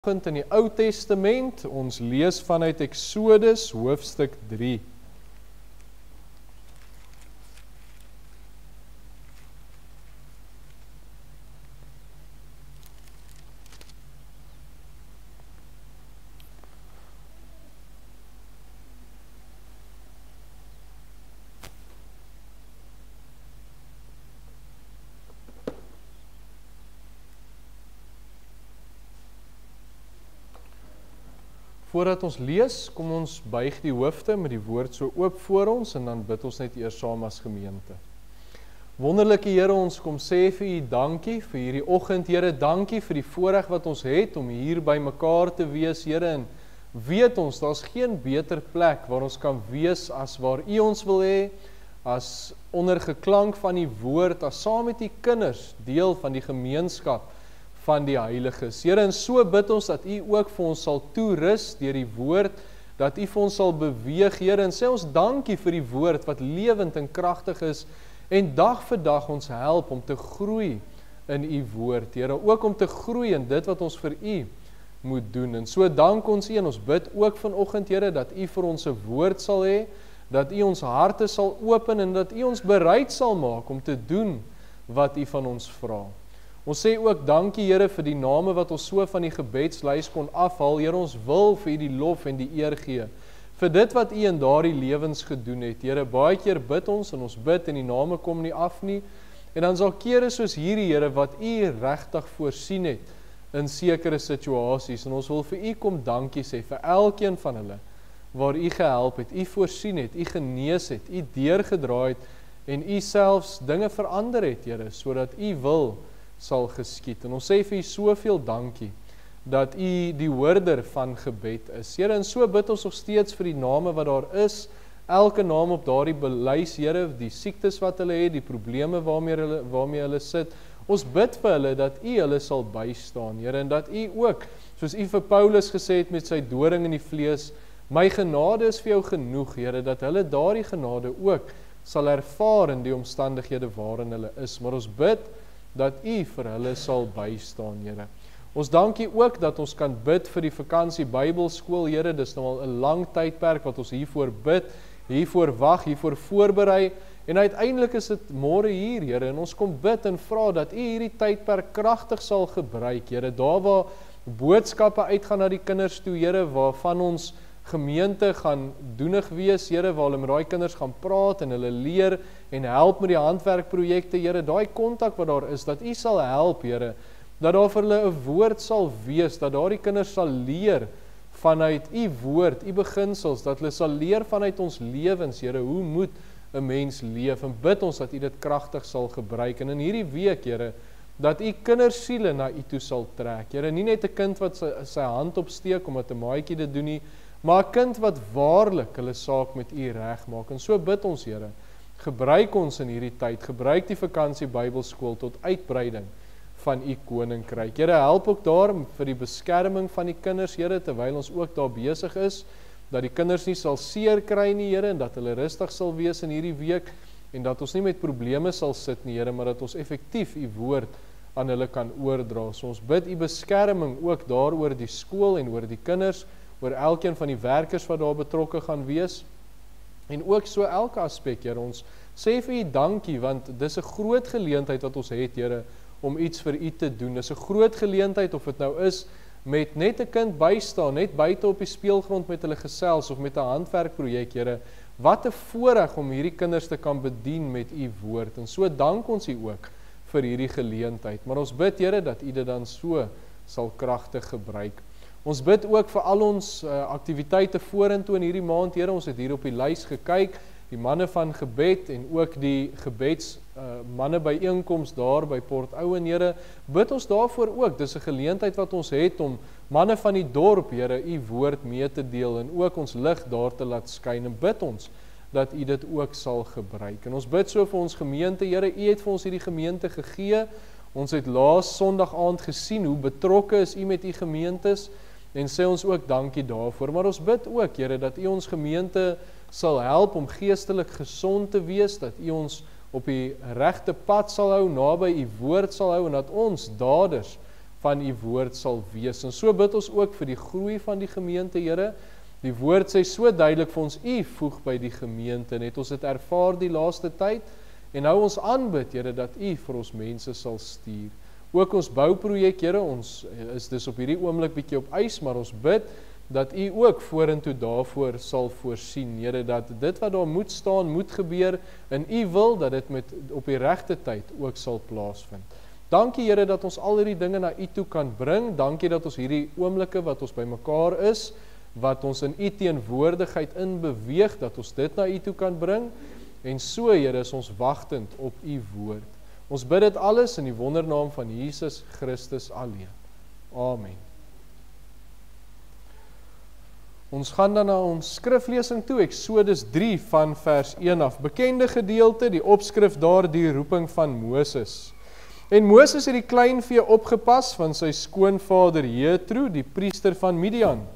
In die Ou Testament, ons lees vanuit Exodus hoofstuk 3. Voordat ons lees, kom ons buig die hoofde met die woord so oop voor ons en dan bid ons net eers saam as gemeente. Wonderlike Here, ons kom sê vir U dankie vir hierdie oggend, Here, dankie vir die voorreg wat ons het om hier by mekaar te wees, Here, en weet ons, daar's geen beter plek waar ons kan wees as waar U ons wil hê, as onder geklank van die woord, as saam met U kinders, deel van die gemeenskap van die heiliges. Here, en so bid ons dat U ook vir ons sal toerus deur die woord, dat U vir ons sal beweeg, Here, en sê ons dankie vir die woord wat lewend en kragtig is, en dag vir dag ons help om te groei in U woord, Here, ook om te groei in dit wat ons vir U moet doen. En so dank ons U en ons bid ook vanoggend, Here, dat U vir ons 'n woord sal hê, dat U ons harte sal open en dat U ons bereid sal maak om te doen wat U van ons vra. Ons sê ook dankie, Here, vir die name wat ons so van die gebedslys kon afhaal. Here, ons wil vir U die lof en die eer gee vir dit wat U in daardie lewens gedoen het. Here, baie keer bid ons en ons bid en die name kom nie af nie. En dan sal kere soos hierdie, Here, wat U regtig voorsien het in sekere situasies. En ons wil vir U kom dankie sê vir elkeen van hulle waar U gehelp het, U voorsien het, U genees het, U deurgedraai het en U selfs dinge verander het, Here, sodat U wil sal geskied. En ons sê vir U soveel dankie dat U die hoorder van gebed is. Here, en so bid ons nog steeds vir die name wat daar is, elke naam op daardie lys, Here, die siektes wat hulle het, die probleme waarmee hulle sit. Ons bid vir hulle dat U hulle sal bystaan, Here, en dat U ook, soos U vir Paulus gesê het met sy doring in die vlees, my genade is vir jou genoeg, Here, dat hulle daardie genade ook sal ervaar in die omstandighede waarin hulle is. Maar ons bid dat U vir hulle sal bystaan, Here. Ons dank U ook dat ons kan bid vir die vakansie Bybelskool, Here. Dis nou al 'n lang tydperk wat ons hiervoor bid, hiervoor wag, hiervoor voorberei, en uiteindelik is dit môre hier, Here, en ons kom bid en vra dat U hierdie tydperk kragtig sal gebruik, Here, daar waar boodskappe uitgaan na die kinders toe, Here, waarvan ons gemeente gaan doenig wees, Here, waar hulle met daai kinders gaan praat en hulle leer en help met die handwerkprojekte, Here, daai kontak wat daar is, dat U sal help, Here, dat daar vir hulle 'n woord sal wees, dat daardie kinders sal leer vanuit U woord, U beginsels, dat hulle sal leer vanuit ons lewens, Here, hoe moet 'n mens leef, en bid ons dat U dit kragtig sal gebruik, en in hierdie week, Here, dat U kindersiele na U toe sal trek, Here, nie net 'n kind wat sy hand opsteek omdat 'n maatjie dit doen nie, maar 'n kind wat waarlik hulle saak met U regmaak. En so bid ons, Here, gebruik ons in hierdie tyd, gebruik die vakansie Bybelskool tot uitbreiding van U koninkryk. Here, help ook daar vir die beskerming van die kinders, Here, terwyl ons ook daar besig is, dat die kinders nie sal seer kry nie, Here, en dat hulle rustig sal wees in hierdie week, en dat ons nie met probleme sal sit nie, Here, maar dat ons effektief U woord aan hulle kan oordra. So ons bid U beskerming ook daar oor die skool en oor die kinders, oor elkeen van die werkers wat daar betrokke gaan wees, en ook so elke aspek, Here, ons sê vir U dankie, want dis 'n groot geleentheid wat ons het, Here, om iets vir U te doen. Dis 'n groot geleentheid, of dit nou is met net 'n kind bystaan, net buite op die speelgrond met hulle gesels, of met 'n handwerkprojek, Here, wat 'n voorreg om hierdie kinders te kan bedien met U woord, en so dank ons U ook vir hierdie geleentheid, maar ons bid, Here, dat U dit dan so sal kragtig gebruik. Ons bid ook vir al ons aktiwiteite vorentoe in hierdie maand, Here, ons het hier op die lys gekyk, die manne van gebed en ook die gebeds manne byeenkoms daar by Port Owen, Here, bid ons daarvoor ook. Dis 'n geleentheid wat ons het om manne van die dorp, Here, U woord mee te deel en ook ons lig daar te laat skyn, en bid ons dat U dit ook sal gebruik. En ons bid so vir ons gemeente, Here, U het vir ons hierdie gemeente gegee. Ons het laas Sondag aand gesien hoe betrokke is U met U gemeentes, en sê ons ook dankie daarvoor. Maar ons bid ook, Here, dat U ons gemeente sal help om geestelik gesond te wees, dat U ons op die regte pad sal hou, naby U woord sal hou, en dat ons daders van u woord sal wees. En so bid ons ook vir die groei van die gemeente, Here. Die woord sê so duidelik vir ons, u voeg by die gemeente, en het ons dit ervaar die laaste tyd, en nou ons aanbid, Here, dat u vir ons mense sal stuur. Ook ons bouprojek, Here, ons is dus op hierdie oomblik bietjie op ys, maar ons bid, dat u ook vorentoe daarvoor sal voorsien, Here, dat dit wat daar moet staan, moet gebeur, en u wil, dat dit op die regte tyd ook sal plaasvind. Dankie, Here, dat ons al hierdie dinge na u toe kan bring, dankie dat ons hierdie oomblikke wat ons by mekaar is, wat ons in u teenwoordigheid in beweeg, dat ons dit na u toe kan bring, en so, Here, is ons wagtend op u woord. Ons bid dit alles in die wondernaam van Jesus Christus alleen. Amen. Ons gaan dan na ons skriflesing toe, Exodus 3 van vers 1 af. Bekende gedeelte, die opskrif daar, die roeping van Moses. En Moses het die kleinvee opgepas van sy skoonvader Jethro, die priester van Midian.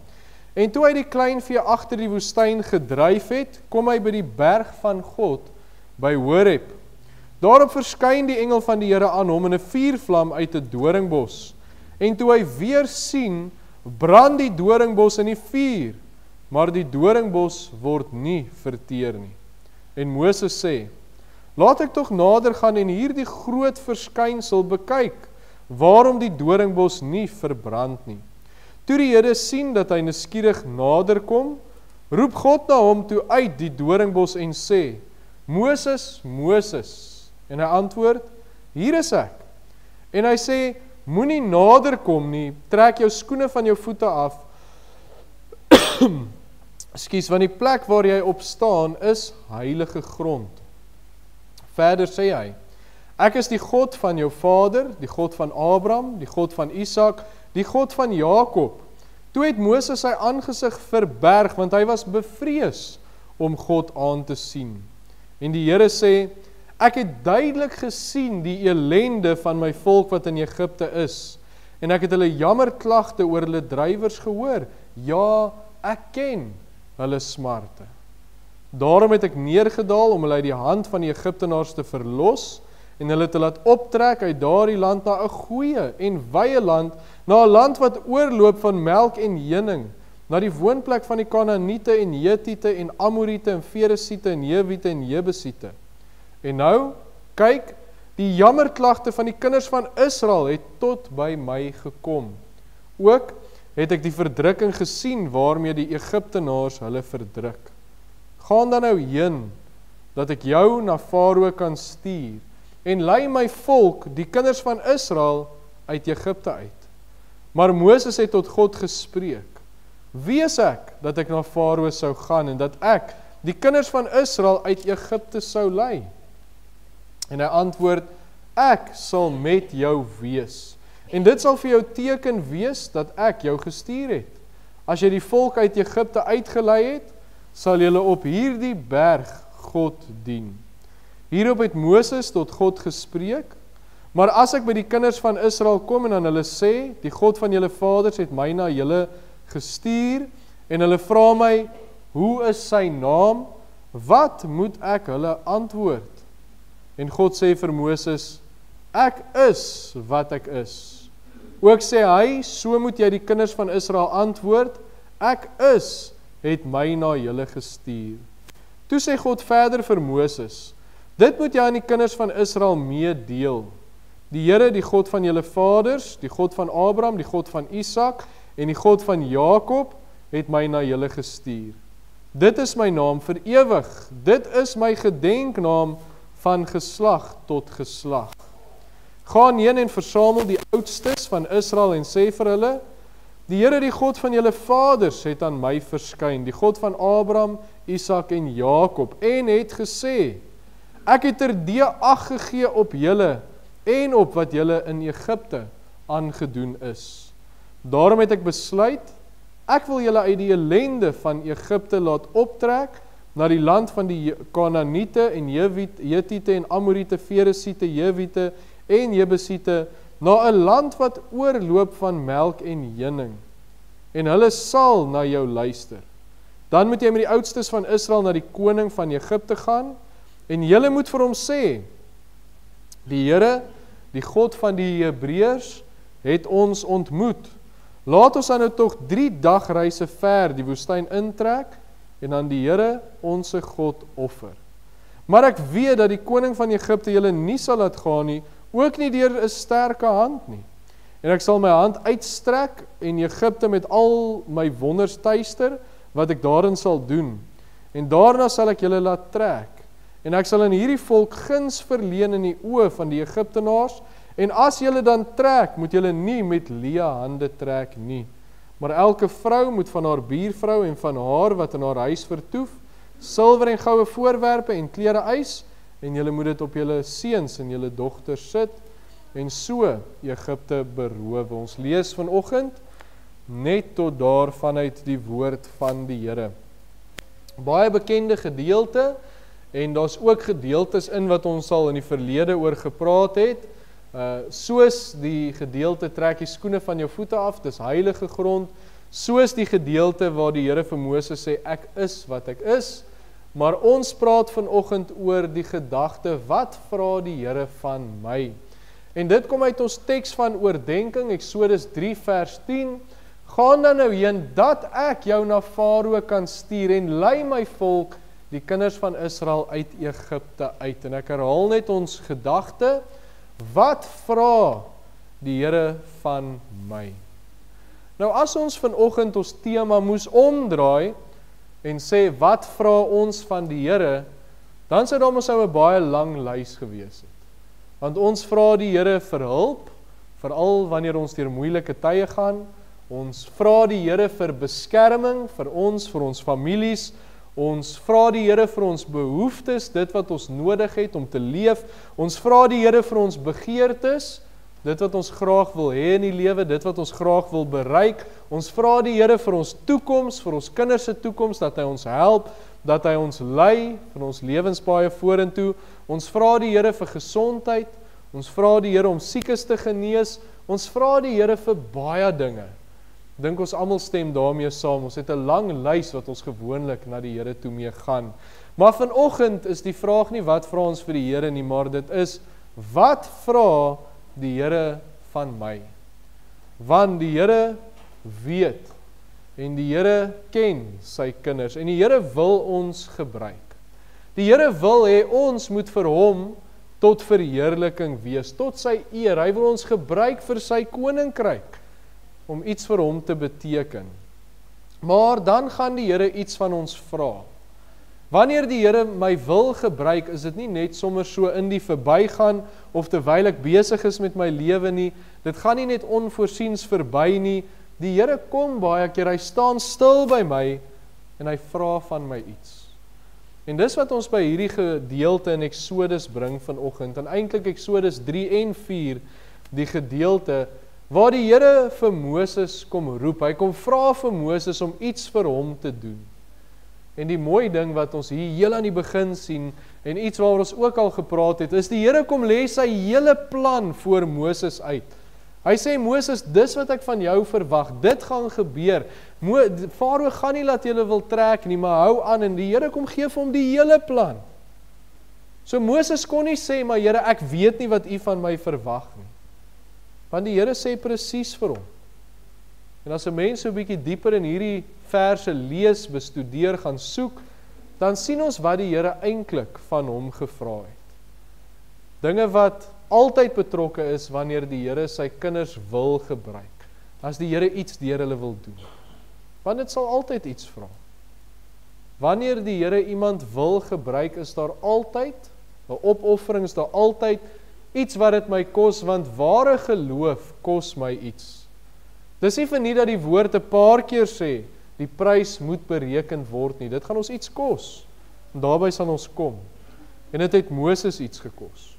En toe hy die kleinvee agter die woestyn gedryf het, kom hy by die berg van God, by Horeb. Daarop verskyn die engel van die Here aan hom in 'n vuurvlam uit 'n doringbos. En toe hy weer sien, brand die doringbos in die vuur, maar die doringbos word nie verteer nie. En Moses sê, laat ek tog nader gaan en hierdie groot verskynsel bekyk, waarom die doringbos nie verbrand nie. Toe die Here sien dat hy nuuskierig nader kom, roep God na hom toe uit die doringbos en sê, Moses, Moses. En hy antwoord, hier is ek. En hy sê, moenie nader kom nie, trek jou skoene van jou voete af. Ekskuus, want die plek waar jy op staan is heilige grond. Verder sê hy, ek is die God van jou vader, die God van Abraham, die God van Isak, die God van Jakob. Toe het Moses sy aangesig verberg, want hy was bevrees om God aan te sien. En die Here sê, ek het duidelik gesien die ellende van my volk wat in Egipte is, en ek het hulle jammerklagte oor hulle drywers gehoor. Ja, ek ken hulle smarte. Daarom het ek neergedaal om hulle uit die hand van die Egiptenaars te verlos, en hulle te laat optrek uit daardie land na 'n goeie en wye land, na 'n land wat oorloop van melk en honing, na die woonplek van die Kanaaniete en Hetiete en Amoriete en Feresiete en Jewiete en Jebusiete. En nou, kyk, die jammerklagte van die kinders van Israel het tot by my gekom. Ook het ek die verdrukking gesien waarmee die Egiptenaars hulle verdruk. Gaan dan nou heen, dat ek jou na Farao kan stuur, en lei my volk, die kinders van Israel, uit Egipte uit. Maar Moses het tot God gespreek, wie is ek, dat ek na Farao sou gaan, en dat ek die kinders van Israel uit Egipte sou lei? En hy antwoord, ek sal met jou wees, en dit sal vir jou teken wees, dat ek jou gestuur het. As jy die volk uit Egipte uitgelei het, sal julle op hierdie berg God dien. Hierop het Moses tot God gespreek, maar as ek by die kinders van Israel kom en aan hulle sê, die God van julle vaders het my na julle gestuur, en hulle vra my, hoe is sy naam? Wat moet ek hulle antwoord? En God sê vir Moses, ek is wat ek is. Ook sê hy, so moet jy die kinders van Israel antwoord, ek is, het my na julle gestuur. Toe sê God verder vir Moses, dit moet jy aan die kinders van Israel meedeel. Die Here, die God van julle vaders, die God van Abraham, die God van Isak en die God van Jakob, het my na julle gestuur. Dit is my naam vir ewig, dit is my gedenknaam van geslag tot geslag. Gaan heen en versamel die oudstes van Israel en sê vir hulle, die Here, die God van julle vaders, het aan my verskyn, die God van Abraham, Isak en Jakob, en het gesê, ek het terdee ag gegee op julle, en op wat julle in Egipte aangedoen is. Daarom het ek besluit, ek wil julle uit die ellende van Egipte laat optrek, na die land van die Kanaaniete en Hetiete en Amoriete, Feresiete, Jewiete en Jebusiete, na 'n land wat oorloop van melk en honing. En hulle sal na jou luister. Dan moet jy met die oudstes van Israel na die koning van Egipte gaan, en julle moet vir hom sê, die Here, die God van die Hebreërs, het ons ontmoet. Laat ons dan nou tog 3 dagreise ver die woestyn intrek, en aan die Here, onse God, offer. Maar ek weet dat die koning van Egipte julle nie sal laat gaan nie, ook nie deur 'n sterke hand nie. En ek sal my hand uitstrek, en Egipte met al my wonders tuister, wat ek daarin sal doen. En daarna sal ek julle laat trek. En ek sal aan hierdie volk guns verleen in die oë van die Egiptenaars, en as julle dan trek, moet julle nie met leë hande trek nie. Maar elke vrou moet van haar buurvrou en van haar wat in haar huis vertoef, silwer en goue voorwerpe en klere eis, en julle moet dit op julle seuns en julle dogters sit, en so Egipte beroof. Ons lees vanoggend net tot daar vanuit die woord van die Here. Baie bekende gedeelte, en daar's ook gedeeltes in wat ons al in die verlede oor gepraat het, soos die gedeelte trek die skoene van jou voete af, dis heilige grond, soos die gedeelte waar die Here vir Moses sê, ek is wat ek is, maar ons praat vanoggend oor die gedagte, wat vra die Here van my? En dit kom uit ons teks van oordenking, Eksodus 3 vers 10, gaan dan nou heen, dat ek jou na Farao kan stuur, en lei my volk, die kinders van Israel uit Egipte uit. En ek herhaal net ons gedagte, wat vra die Here van my? Nou as ons vanoggend ons tema moes omdraai, en sê, wat vra ons van die Here, dan sou daar mos 'n baie lang lys gewees het. Want ons vra die Here vir hulp, veral wanneer ons deur moeilike tye gaan, ons vra die Here vir beskerming, vir ons families, ons vra die Here vir ons behoeftes, dit wat ons nodig het om te leef, ons vra die Here vir ons begeertes, dit wat ons graag wil hê in die lewe, dit wat ons graag wil bereik, ons vra die Here vir ons toekoms, vir ons kinders se toekoms, dat hy ons help, dat hy ons lei, vir ons lewenspaaie vorentoe, ons vra die Here vir gesondheid, ons vra die Here om siekes te genees, ons vra die Here vir baie dinge. Dink ons almal stem daarmee saam, ons het 'n lang lys wat ons gewoonlik na die Here toe mee gaan. Maar vanoggend is die vraag nie wat vra ons vir die Here nie, maar dit is, wat vra die Here van my? Want die Here weet, en die Here ken sy kinders, en die Here wil ons gebruik. Die Here wil hê ons moet vir hom tot verheerliking wees, tot sy eer. Hy wil ons gebruik vir sy koninkryk, om iets vir hom te beteken. Maar dan gaan die Here iets van ons vra. Wanneer die Here my wil gebruik, is dit nie net sommer so in die verbygaan, of terwyl ek besig is met my lewe nie, dit gaan nie net onvoorsiens verby nie, die Here kom baie keer, hy staan stil by my, en hy vra van my iets. En dis wat ons by hierdie gedeelte in Eksodus bring vanoggend, en eintlik Eksodus 3 en 4, die gedeelte, waar die Here vir Moses kom roep, hy kom vra vir Moses om iets vir hom te doen. En die mooi ding wat ons hier heel aan die begin sien, en iets waaroor ons ook al gepraat het, is die Here kom lê sy hele plan voor Moses uit. Hy sê, Moses, dis wat ek van jou verwag, dit gaan gebeur. Farao gaan nie laat julle wil trek nie, maar hou aan, en die Here kom gee vir hom die hele plan. So Moses kon nie sê, maar Here, ek weet nie wat u van my verwag nie. Want die Here sê presies vir hom. En as 'n mens so 'n bietjie dieper in hierdie verse lees, bestudeer, gaan soek, dan sien ons wat die Here eintlik van hom gevra het. Dinge wat altyd betrokke is wanneer die Here sy kinders wil gebruik. As die Here iets deur hulle wil doen. Want dit sal altyd iets vra. Wanneer die Here iemand wil gebruik, is daar altyd 'n opoffering, is daar altyd iets wat dit my kos, want ware geloof kos my iets. Dis nie verniet dat die woord 'n paar keer sê, die prys moet bereken word nie. Dit gaan ons iets kos. En daarby sal ons kom. En dit het Moses iets gekos.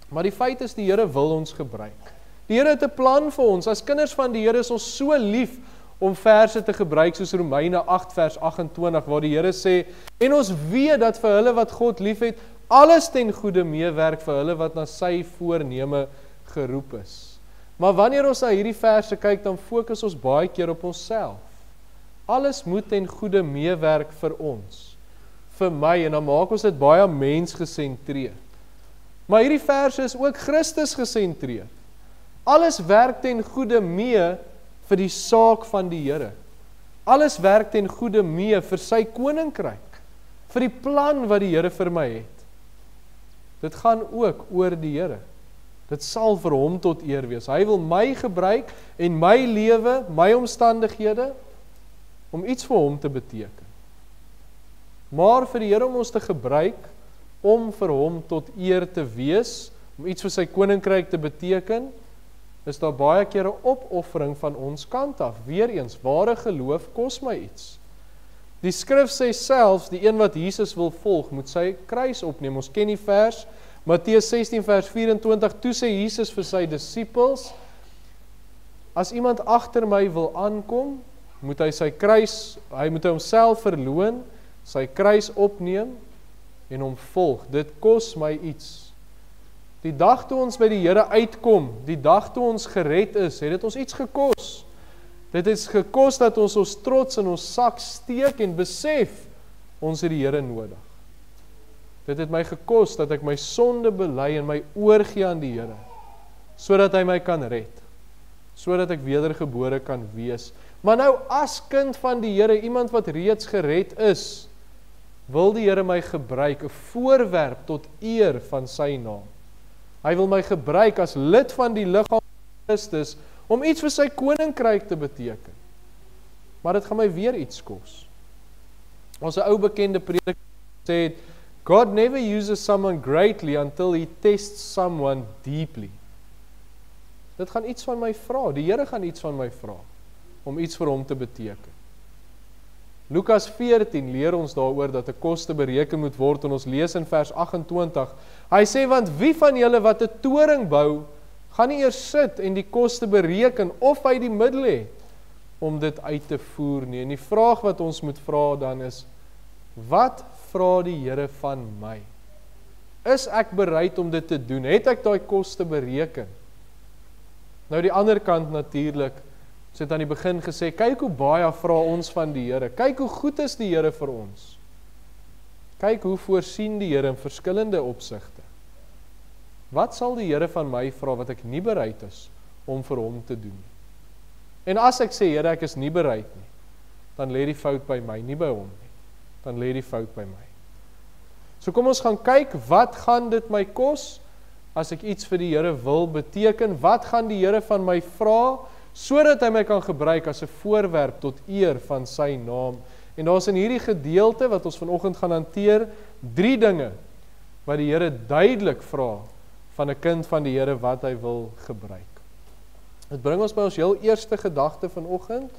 Maar die feit is, die Here wil ons gebruik. Die Here het 'n plan vir ons. As kinders van die Here is ons so lief om verse te gebruik soos Romeine 8 vers 28, waar die Here sê, en ons weet dat vir hulle wat God liefhet, alles ten goeie meewerk vir hulle wat na sy voorneme geroep is. Maar wanneer ons na hierdie verse kyk, dan fokus ons baie keer op onsself. Alles moet ten goeie meewerk vir ons, vir my, en dan maak ons dit baie mensgesentreerd. Maar hierdie verse is ook Christus gesentreerd. Alles werk ten goeie mee vir die saak van die Here. Alles werk ten goeie mee vir sy koninkryk, vir die plan wat die Here vir my het. Dit gaan ook oor die Here. Dit sal vir hom tot eer wees. Hy wil my gebruik en my lewe, my omstandighede, om iets vir hom te beteken. Maar vir die Here om ons te gebruik, om vir hom tot eer te wees, om iets vir sy koninkryk te beteken, is daar baie keer 'n opoffering van ons kant af. Weereens, ware geloof kos my iets. Die skrif sê selfs, die een wat Jesus wil volg, moet sy kruis opneem. Ons ken die vers, Matteus 16 vers 24, toe sê Jesus vir sy disippels, as iemand agter my wil aankom, moet hy sy kruis, hy moet homself verloon, sy kruis opneem en hom volg. Dit kos my iets. Die dag toe ons by die Here uitkom, die dag toe ons gered is, het dit ons iets gekos. Dit het gekos dat ons trots in ons sak steek en besef, ons het die Here nodig. Dit het my gekos dat ek my sonde bely en my oorgee aan die Here, sodat hy my kan red, sodat ek wedergebore kan wees. Maar nou as kind van die Here, iemand wat reeds gered is, wil die Here my gebruik, 'n voorwerp tot eer van sy naam. Hy wil my gebruik as lid van die liggaam van Christus, om iets vir sy koninkryk te beteken. Maar dit gaan my weer iets kos. Ons 'n ou bekende prediker sê, God never uses someone greatly until he tests someone deeply. Dit gaan iets van my vra, die Here gaan iets van my vra, om iets vir hom te beteken. Lukas 14 leer ons daaroor dat 'n koste bereken moet word, en ons lees in vers 28, hy sê, want wie van julle wat 'n toring bou, gaan nie eers sit en die koste bereken, of hy die middel het, om dit uit te voer nie. En die vraag wat ons moet vra dan is, wat vra die Here van my? Is ek bereid om dit te doen? Het ek daai koste bereken? Nou die ander kant natuurlik, ons het aan die begin gesê, kyk hoe baie vra ons van die Here, kyk hoe goed is die Here vir ons, kyk hoe voorsien die Here in verskillende opsigte. Wat sal die Here van my vra wat ek nie bereid is om vir hom te doen? En as ek sê, Here, ek is nie bereid nie, dan lê die fout by my, nie by hom nie, dan lê die fout by my. So kom ons gaan kyk, wat gaan dit my kos, as ek iets vir die Here wil beteken, wat gaan die Here van my vra, sodat hy my kan gebruik as 'n voorwerp tot eer van sy naam. En daar is in hierdie gedeelte, wat ons vanoggend gaan hanteer, 3 dinge, wat die Here duidelik vra, van 'n kind van die Here, wat hy wil gebruik. Dit bring ons by ons heel eerste gedagte vanoggend,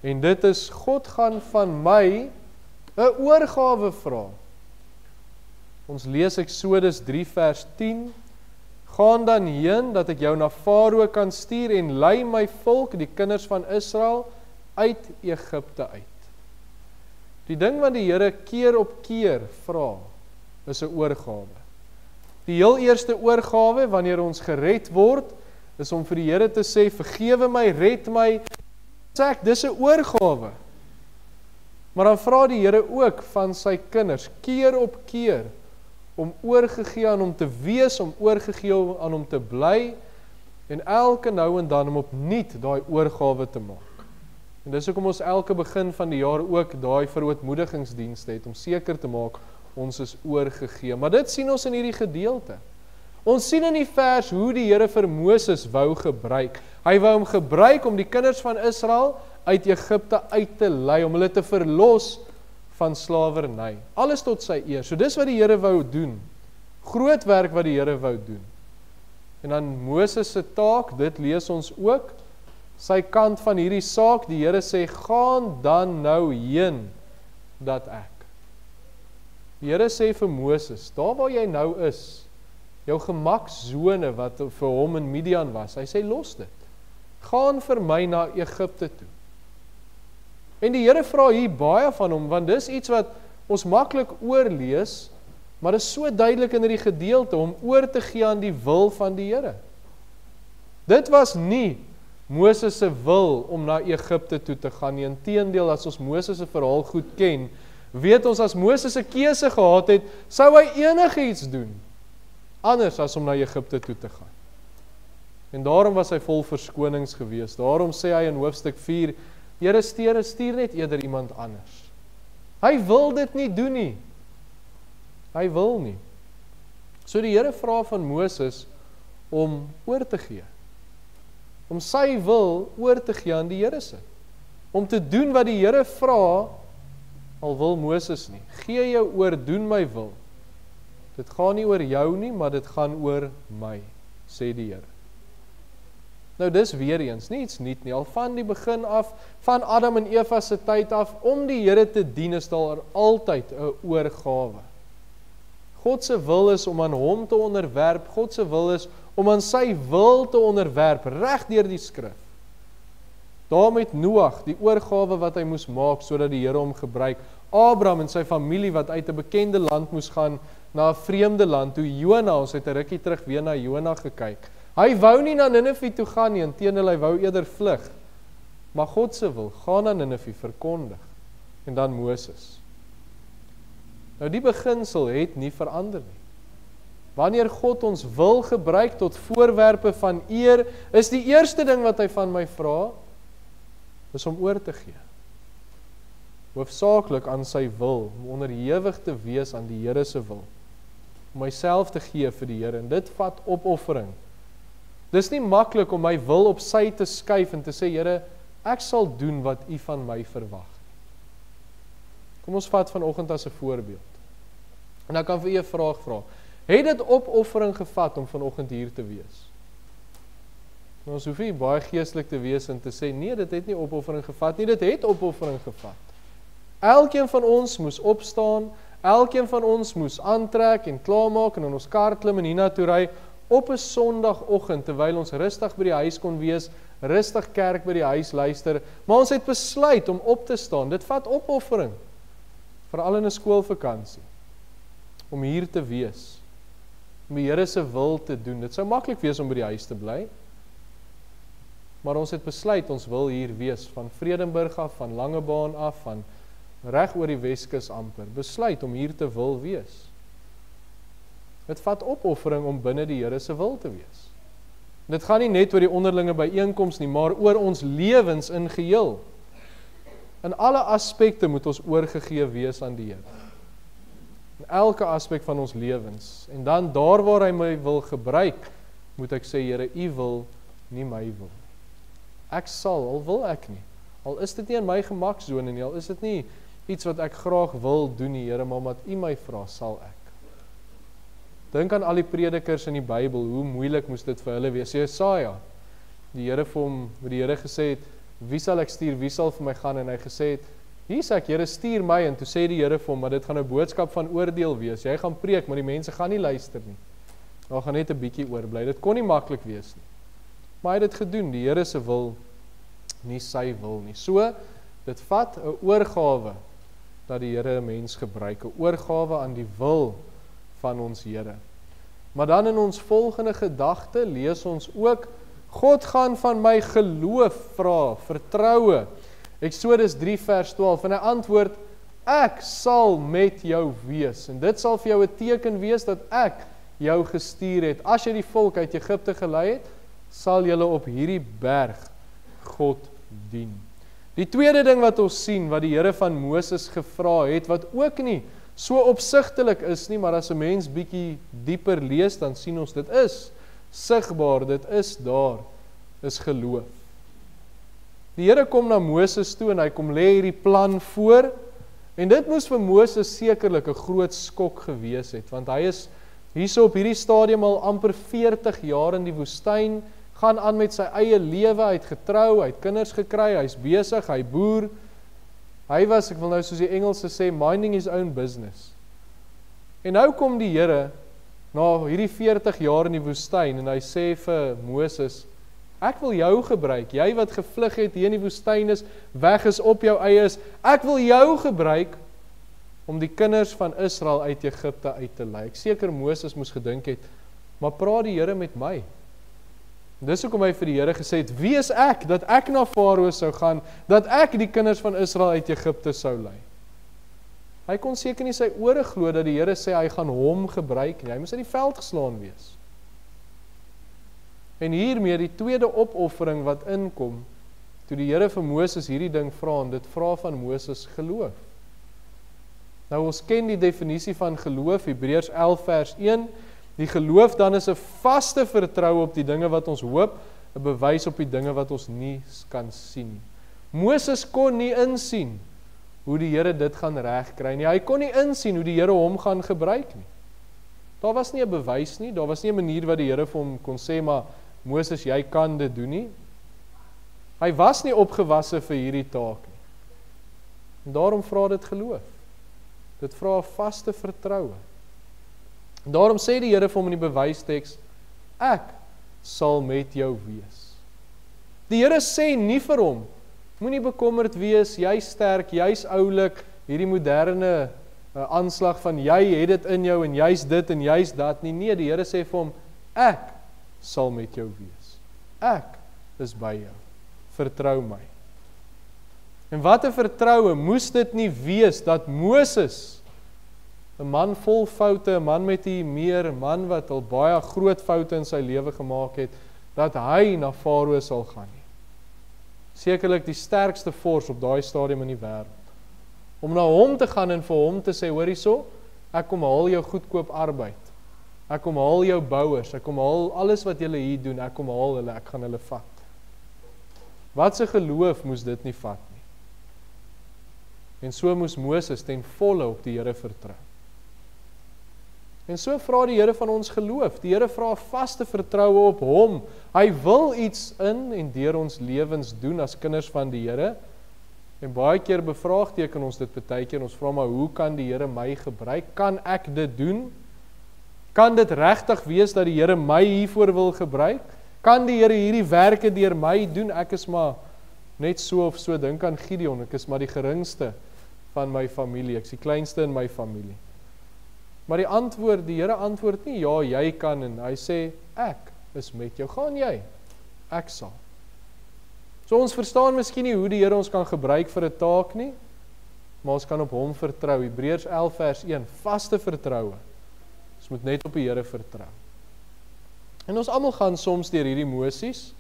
en dit is, God gaan van my 'n oorgawe vra. Ons lees Eksodus 3 vers 10, gaan dan heen, dat ek jou na Farao kan stuur, en lei my volk, die kinders van Israel, uit Egipte uit. Die ding wat die Here keer op keer vra, is 'n oorgawe. Die heel eerste oorgawe, wanneer ons gered word, is om vir die Here te sê, vergewe my, red my, sê ek, dis 'n oorgawe. Maar dan vra die Here ook van sy kinders, keer op keer, om oorgegee aan hom te wees, om oorgegee aan hom te bly, en elke nou en dan om opnuut daai oorgawe te maak. En dis hoekom ons elke begin van die jaar ook daai verootmoedigingsdienste het, om seker te maak, ons is oorgegee. Maar dit sien ons in hierdie gedeelte. Ons sien in die vers hoe die Here vir Moses wou gebruik. Hy wou hom gebruik om die kinders van Israel uit Egipte uit te lei, om hulle te verlos van slawerny. Alles tot sy eer. So dis wat die Here wou doen. Groot werk wat die Here wou doen. En dan Moses se taak, dit lees ons ook, sy kant van hierdie saak, die Here sê, gaan dan nou heen, dat ek. Die Here sê vir Moses, daar waar jy nou is, jou gemaksone wat vir hom in Midian was, hy sê, los dit. Gaan vir my na Egipte toe. En die Here vra hier baie van hom, want dis iets wat ons maklik oorlees, maar is so duidelik in hierdie gedeelte, om oor te gee aan die wil van die Here. Dit was nie Moses se wil om na Egipte toe te gaan nie. Inteendeel, as ons Moses se verhaal goed ken, weet ons, as Moses 'n keuse gehad het, sou hy enigiets doen, anders as om na Egipte toe te gaan. En daarom was hy vol verskonings gewees. Daarom sê hy in hoofstuk 4, Here stuur net eerder iemand anders. Hy wil dit nie doen nie. Hy wil nie. So die Here vra van Moses om oor te gee. Om sy wil oor te gee aan die Here se. Om te doen wat die Here vra, al wil Moses nie. Gee jou oor, doen my wil. Dit gaan nie oor jou nie, maar dit gaan oor my, sê die Here. Nou dis weer eens, nie iets nuut nie, al van die begin af, van Adam en Eva se tyd af, om die Here te dien is daar altyd 'n oorgawe. God se wil is om aan hom te onderwerp, God se wil is om aan sy wil te onderwerp, reg deur die skrif. Daar met Noag, die oorgawe wat hy moes maak, sodat die Here hom gebruik, Abraham en sy familie wat uit 'n bekende land moes gaan, na 'n vreemde land, toe Jona, ons het 'n rukkie terug weer na Jona gekyk, hy wou nie na Ninive toe gaan nie, inteendeel hy wou eerder vlug, maar God se wil, gaan na Ninive, verkondig, en dan Moses. Nou die beginsel het nie verander nie. Wanneer God ons wil gebruik tot voorwerpe van eer, is die eerste ding wat hy van my vra, is om oor te gee. Hoofsaaklik aan sy wil, om onderhewig te wees aan die Here se wil. Om myself te gee vir die Here, en dit vat opoffering. Dis nie maklik om my wil op sy te skuif en te sê, Here, ek sal doen wat U van my verwag. Kom ons vat vanoggend as 'n voorbeeld. En dan kan vir U 'n vraag vra. Het dit opoffering gevat om vanoggend hier te wees? Nou, ons hoef nie baie geestelik te wees en te sê, nee, dit het nie opoffering gevat nie, dit het opoffering gevat. Elkeen van ons moes opstaan, elkeen van ons moes aantrek en klaarmaak en in ons kar klim en hiernatoe ry op 'n Sondagoggend, terwyl ons rustig by die huis kon wees, rustig kerk by die huis luister, maar ons het besluit om op te staan. Dit vat opoffering, veral in 'n skoolvakansie, om hier te wees, om die Here se wil te doen. Dit sou maklik wees om by die huis te bly, maar ons het besluit, ons wil hier wees, van Vredenburg af, van Langebaan af, van reg oor die Weskus amper, besluit om hier te wil wees. Dit vat opoffering om binne die Here se wil te wees. Dit gaan nie net oor die onderlinge byeenkoms nie, maar oor ons lewens in geheel. In alle aspekte moet ons oorgegee wees aan die Here. In elke aspek van ons lewens. En dan daar waar hy my wil gebruik, moet ek sê, Here, U wil, nie my wil. Ek sal, al wil ek nie. Al is dit nie in my gemaksone nie, al is dit nie iets wat ek graag wil doen nie, Here, maar omdat U my vra, sal ek. Dink aan al die predikers in die Bybel, hoe moeilik moes dit vir hulle wees. Jesaja, die Here vir hom, die Here gesê het, wie sal ek stuur, wie sal vir my gaan, en hy gesê het, hier sê ek, Here, stuur my, en toe sê die Here vir hom, maar dit gaan 'n boodskap van oordeel wees, jy gaan preek, maar die mense gaan nie luister nie. Daar gaan net 'n bietjie oorbly, dit kon nie maklik wees nie. Maar hy het dit gedoen, die Here se wil, nie sy wil nie. So, dit vat 'n oorgawe, dat die Here 'n mens gebruik, 'n oorgawe aan die wil van ons Here. Maar dan in ons volgende gedagte lees ons ook, God gaan van my geloof vra, vertroue. Eksodus 3 vers 12, en hy antwoord, ek sal met jou wees, en dit sal vir jou 'n teken wees, dat ek jou gestuur het. As jy die volk uit Egipte gelei het, sal julle op hierdie berg God dien. Die tweede ding wat ons sien, wat die Here van Moses gevra het, wat ook nie so opsigtelik is nie, maar as 'n mens bietjie dieper lees, dan sien ons, dit is sigbaar, dit is daar, is geloof. Die Here kom na Moses toe, en hy kom lê hierdie plan voor, en dit moes vir Moses sekerlik 'n groot skok gewees het, want hy is hierso op hierdie stadium al amper 40 jaar in die woestyn, gaan aan met sy eie lewe, hy het getrou, hy het kinders gekry, hy is besig, hy boer. Hy was, ek wil nou soos die Engelse sê, minding his own business. En nou kom die Here, na hierdie 40 jaar in die woestyn, en hy sê vir Moses, ek wil jou gebruik, jy wat gevlug het, hier in die woestyn is, weg is, op jou eie is, ek wil jou gebruik, om die kinders van Israel uit Egipte uit te lei. Ek seker Moses moes gedink het, maar praat die Here met my. Dis hoekom hy vir die Here gesê het, wie is ek, dat ek na Farao sou gaan, dat ek die kinders van Israel uit Egipte sou lei. Hy kon seker nie sy ore glo, dat die Here sê, hy gaan hom gebruik nie, hy moes in die veld geslaan wees. En hiermee die tweede opoffering wat inkom, toe die Here vir Moses hierdie ding vra, en dit vra van Moses geloof. Nou ons ken die definisie van geloof, Hebreërs 11 vers 1, die geloof dan is 'n vaste vertroue op die dinge wat ons hoop, 'n bewys op die dinge wat ons nie kan sien nie. Moses kon nie insien hoe die Here dit gaan regkry nie. Hy kon nie insien hoe die Here hom gaan gebruik nie. Daar was nie 'n bewys nie, daar was nie 'n manier wat die Here vir hom kon sê, maar Moses, jy kan dit doen nie. Hy was nie opgewasse vir hierdie taak nie. En daarom vra dit geloof. Dit vra 'n vaste vertroue. En daarom sê die Here vir hom in die bewysteks, ek sal met jou wees. Die Here sê nie vir hom, moenie bekommerd wees, jy's sterk, jy's oulik, hierdie moderne aanslag van jy het dit in jou en jy's dit en jy's dat nie. Nee, die Here sê vir hom, ek sal met jou wees. Ek is by jou. Vertrou my. En wat 'n vertroue moes dit nie wees dat Moses, 'n man vol foute, 'n man met die meer, 'n man wat al baie groot foute in sy lewe gemaak het, dat hy na Farao sal gaan nie. Sekerlik die sterkste vors op daai stadium in die wêreld. Om na hom te gaan en vir hom te sê, hoor hierso, ek kom haal jou goedkoop arbeid. Ek kom haal jou bouers, ek kom haal alles wat julle hier doen, ek kom haal hulle, ek gaan hulle vat. Wat 'n geloof moes dit nie vat nie. En so moes Moses ten volle op die Here vertrou. En so vra die Here van ons geloof. Die Here vra 'n vaste vertroue op hom. Hy wil iets in en deur ons lewens doen as kinders van die Here. En baie keer bevraagteken ons dit baie keer. Ons vra maar, hoe kan die Here my gebruik? Kan ek dit doen? Kan dit regtig wees dat die Here my hiervoor wil gebruik? Kan die Here hierdie werke deur my doen? Ek is maar net so of so, dink aan Gideon. Ek is maar die geringste van my familie. Ek is die kleinste in my familie. Maar die Here antwoord nie, ja, jy kan, en hy sê, ek is met jou, gaan jy, ek sal. So ons verstaan miskien nie hoe die Here ons kan gebruik vir 'n taak nie, maar ons kan op hom vertrou. Hebreërs 11 vers 1, vaste vertroue. Ons moet net op die Here vertrou. En ons almal gaan soms deur hierdie emosies.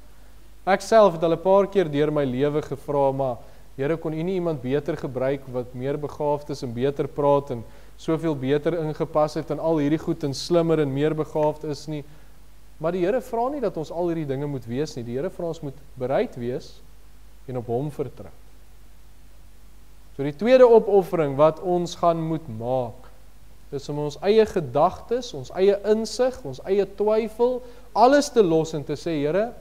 Ek self het al 'n paar keer deur my lewe gevra, maar Here, kon U nie iemand beter gebruik wat meer begaafd is en beter praat en soveel beter ingepas het en al hierdie goed en slimmer en meer begaafd is nie. Maar die Here vra nie dat ons al hierdie dinge moet wees nie. Die Here vra ons moet bereid wees en op hom vertrou. So die tweede opoffering wat ons gaan moet maak, is om ons eie gedagtes, ons eie insig, ons eie twyfel, alles te los en te sê, Here,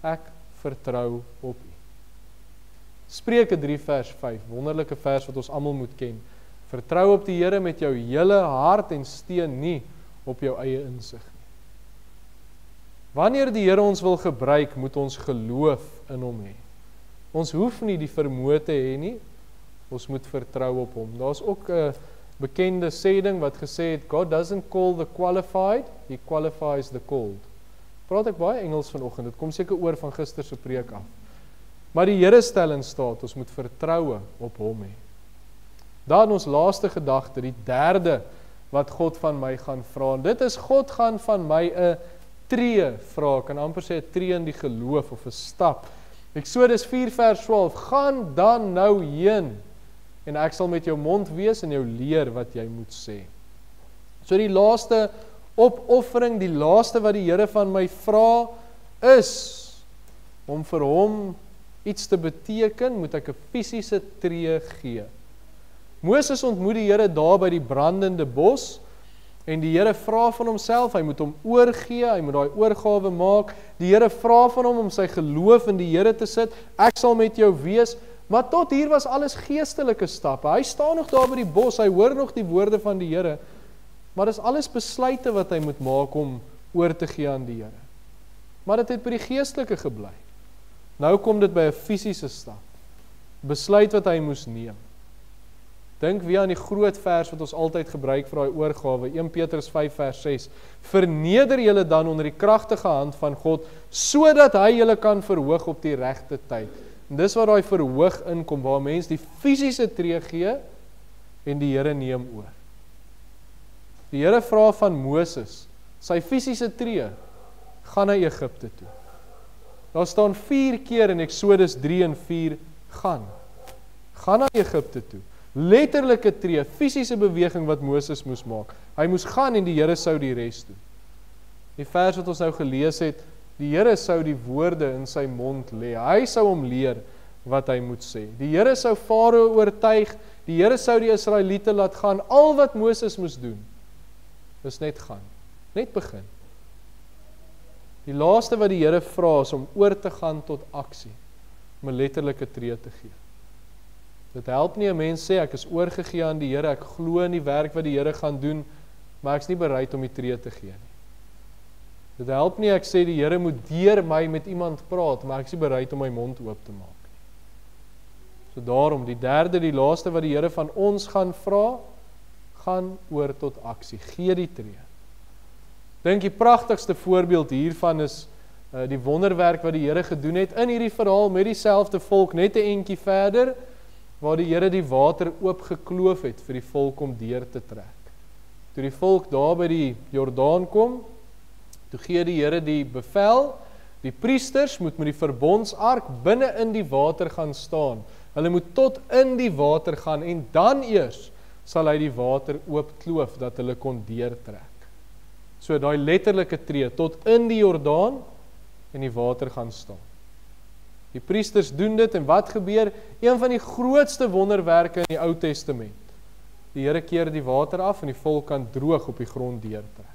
ek vertrou op U. Spreuke 3 vers 5, wonderlike vers wat ons almal moet ken. Vertrou op die Here met jou hele hart en steun nie op jou eie insig nie. Wanneer die Here ons wil gebruik, moet ons geloof in hom hê. Ons hoef nie die vermoë te hê nie, ons moet vertrou op hom. Daar's ook 'n bekende sêding wat gesê het, God doesn't call the qualified, he qualifies the called. Praat ek baie Engels vanoggend, dit kom seker oor van gister se preek af. Maar die Here stel in staat, ons moet vertroue op hom hê. Dan ons laaste gedagte, die derde wat God van my gaan vra. En dit is, God gaan van my 'n tree vra. Ek kan amper sê 'n tree in die geloof of 'n stap. Eksodus 4 vers 12, gaan dan nou heen en ek sal met jou mond wees en jou leer wat jy moet sê. So die laaste opoffering, die laaste wat die Here van my vra, is om vir hom iets te beteken, moet ek 'n fisiese tree gee. Moses ontmoet die Here daar by die brandende bos, en die Here vra van homself, hy moet hom oorgee, hy moet daai oorgawe maak. Die Here vra van hom om sy geloof in die Here te sit, ek sal met jou wees, maar tot hier was alles geestelike stappe. Hy staan nog daar by die bos, hy hoor nog die woorde van die Here, maar dis alles besluite wat hy moet maak om oor te gee aan die Here. Maar dit het by die geestelike gebly. Nou kom dit by 'n fisiese stap. Besluit wat hy moes neem. Dink weer aan die groot vers wat ons altyd gebruik vir daai oorgawe, 1 Petrus 5 vers 6. Verneder julle dan onder die kragtige hand van God, sodat hy julle kan verhoog op die regte tyd. En dis waar daai verhoog inkom, waar mens die fisiese tree gee en die Here neem oor. Die Here vra van Moses, sy fisiese tree, gaan na Egipte toe. Daar staan 4 keer in Exodus 3 en 4, gaan na Egipte toe. Letterlike tree, fisiese beweging wat Moses moes maak. Hy moes gaan en die Here sou die res doen. Die vers wat ons nou gelees het, die Here sou die woorde in sy mond lê. Hy sou hom leer wat hy moet sê. Die Here sou Farao oortuig, die Here sou die Israeliete laat gaan. Al wat Moses moes doen, is net gaan, net begin. Die laaste wat die Here vra is om oor te gaan tot aksie, om 'n letterlike tree te gee. Dit help nie 'n mens sê ek is oorgegee aan die Here, ek glo in die werk wat die Here gaan doen, maar ek is nie bereid om die tree te gee nie. Dit help nie ek sê die Here moet deur my met iemand praat, maar ek is nie bereid om my mond oop te maak nie. So daarom, die derde, die laaste wat die Here van ons gaan vra, gaan oor tot aksie, gee die tree. Dink die pragtigste voorbeeld hiervan is die wonderwerk wat die Here gedoen het in hierdie verhaal met dieselfde volk, net 'n entjie verder, waar die Here die water oopgekloof het vir die volk om deur te trek. Toe die volk daar by die Jordaan kom, toe gee die Here die bevel, die priesters moet met die verbondsark binne in die water gaan staan. Hulle moet tot in die water gaan en dan eers sal hy die water oopkloof dat hulle kon deurtrek. So daai letterlike tree tot in die Jordaan en die water gaan staan. Die priesters doen dit en wat gebeur? Een van die grootste wonderwerke in die Ou Testament. Die Here keer die water af en die volk kan droog op die grond deurtrek.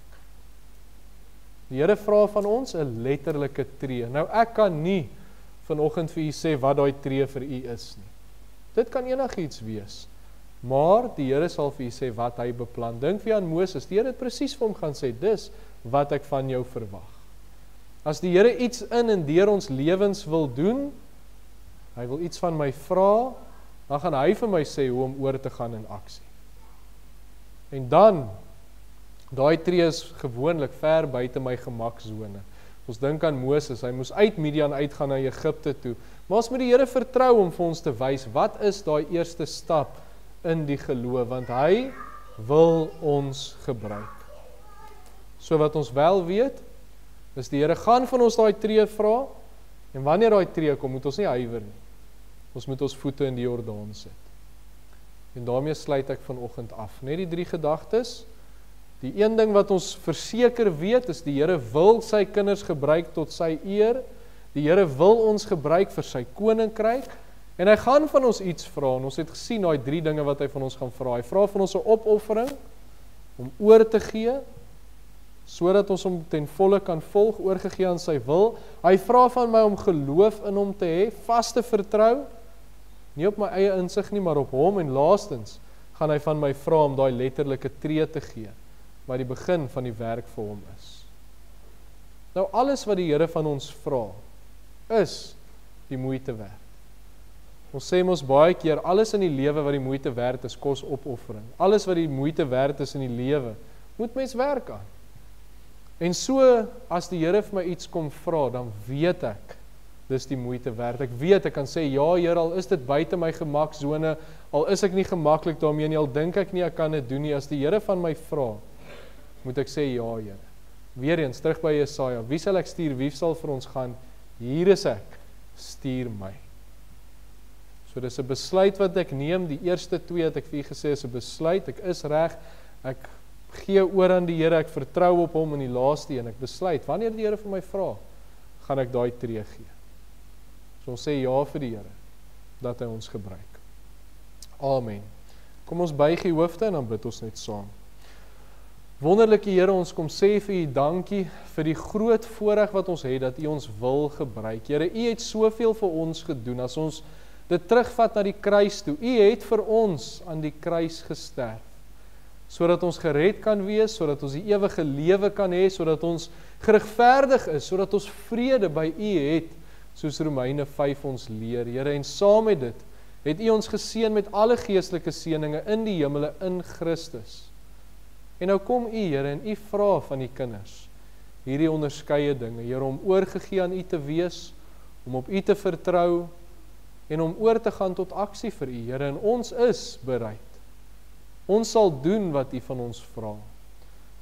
Die Here vra van ons 'n letterlike tree. Nou ek kan nie vanoggend vir u sê wat daai tree vir u is nie. Dit kan enigiets wees. Maar die Here sal vir u sê wat hy beplan. Dink vir aan Moses, die Here het presies vir hom gaan sê, dis wat ek van jou verwag. As die Here iets in en deur ons lewens wil doen, hy wil iets van my vra, dan gaan hy vir my sê hoe om oor te gaan in aksie. En dan, daai tree is gewoonlik ver buite my gemaksone. Ons dink aan Moses, hy moes uit Midian uitgaan na Egipte toe. Maar ons moet die Here vertrou om vir ons te wys, wat is daai eerste stap in die geloof, want hy wil ons gebruik. So wat ons wel weet, is die Here gaan van ons daai tree vra, en wanneer daai tree kom, moet ons nie huiwer nie. Ons moet ons voete in die Jordaan sit. En daarmee sluit ek vanoggend af. Net die 3 gedagtes. Die een ding wat ons verseker weet, is die Here wil sy kinders gebruik tot sy eer. Die Here wil ons gebruik vir sy koninkryk, en hy gaan van ons iets vra, en ons het gesien daai 3 dinge wat hy van ons gaan vra. Hy vra van ons 'n opoffering, om oor te gee, sodat ons hom ten volle kan volg, oorgegee aan sy wil. Hy vra van my om geloof in hom te hê, vas te vertrou, nie op my eie insig nie, maar op hom, en laastens gaan hy van my vra om daai letterlike tree te gee, wat die begin van die werk vir hom is. Nou alles wat die Here van ons vra, is die moeite werd. Ons sê mos baie keer, alles in die lewe wat die moeite werd is, kos opoffering. Alles wat die moeite werd is in die lewe, moet mens werk aan. En so, as die Here vir my iets kom vra, dan weet ek, dis die moeite werd. Ek weet, ek kan sê, ja Here, al is dit buite my gemaksone, al is ek nie gemaklik daarmee nie, al dink ek nie ek kan dit doen nie, as die Here van my vra, moet ek sê, ja Here. Weereens, terug by Jesaja, wie sal ek stuur, wie sal vir ons gaan? Hier is ek, stuur my. So dis 'n besluit wat ek neem, die eerste 2 het ek vir u gesê, is 'n besluit, ek is reg, ek gee oor aan die Here, ek vertrou op hom, en die laaste een, ek besluit, wanneer die Here vir my vra, gaan ek daai tree gee. So ons sê ja vir die Here, dat hy ons gebruik. Amen. Kom ons buig die hoofde en dan bid ons net saam. Wonderlike Here, ons kom sê vir u dankie vir die groot voorreg wat ons het, dat u ons wil gebruik. Here, u het soveel vir ons gedoen, as ons dit terugvat na die kruis toe. U het vir ons aan die kruis gesterf, sodat ons gered kan wees, sodat ons die ewige lewe kan hê, sodat ons geregverdig is, sodat ons vrede by u het, soos Romeine 5 ons leer. Here, en saam met dit, het u ons geseën met alle geestelike seëninge in die hemele in Christus. En nou kom u, Here, en u vra van die kinders hierdie onderskeie dinge, Here, om oorgegee aan u te wees, om op u te vertrou, en om oor te gaan tot aksie vir u, Here, en ons is bereid. Ons sal doen wat u van ons vra.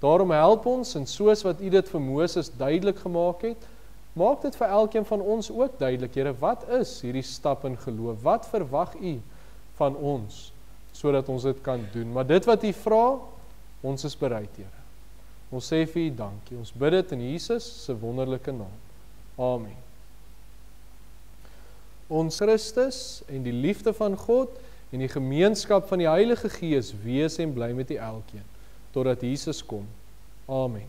Daarom help ons, en soos wat u dit vir Moses duidelik gemaak het, Maak dit vir elkeen van ons ook duidelik, Here, wat is hierdie stap in geloof? Wat verwag U van ons, sodat ons dit kan doen? Maar dit wat U vra, ons is bereid, Here. Ons sê vir U dankie. Ons bid dit in Jesus se wonderlike naam. Amen. Ons Christus en die liefde van God en die gemeenskap van die Heilige Gees wees en bly met U elkeen, totdat Jesus kom. Amen.